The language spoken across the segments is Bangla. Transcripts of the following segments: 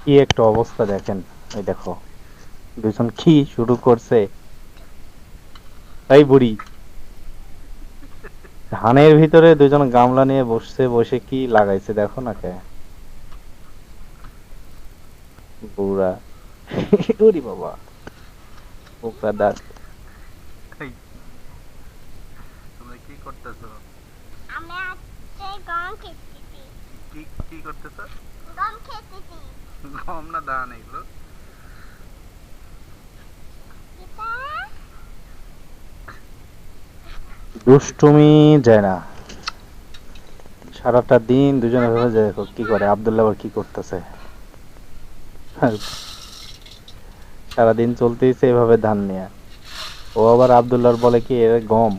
কি একটা অবস্থা দেখেন। এই দেখো দুজন কি শুরু করছে। এই বুড়ি ধানের ভিতরে দুজন গামলা নিয়ে বসছে, বসে কি লাগাইছে দেখো না কে। বুড়া ওরে বাবা পোকা দাঁত। এই, তোমরা কি করতেছো? আমি আজকে গম খেতেছি। কি কি করতেছো? গম খেতেছি। গম না ধান এগুলো? এটা দুষ্টুমি যায় না, সারাটা দিন দুজনে ভাবে যে দেখো কি করে। আব্দুল্লাহ আবার কি করতেছে, সারাদিন চলতেইছে এভাবে ধান নিয়ে। ও আবার আব্দুল্লাহর বলে কি এর গম,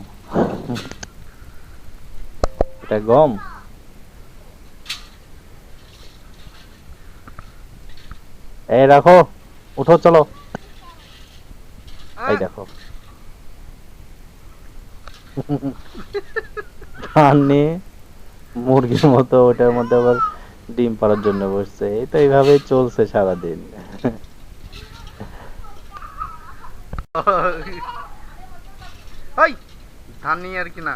এটা গম। এই রাখো, উঠো চলো। এই আহ! দেখো ধান নিয়ে মুরগির মতো ওটার মধ্যে আবার ডিম পাড়ার জন্য বসছে। এই তো এইভাবেই চলছে সারাদিন। ওই, ধান নিয়ে আর কি না।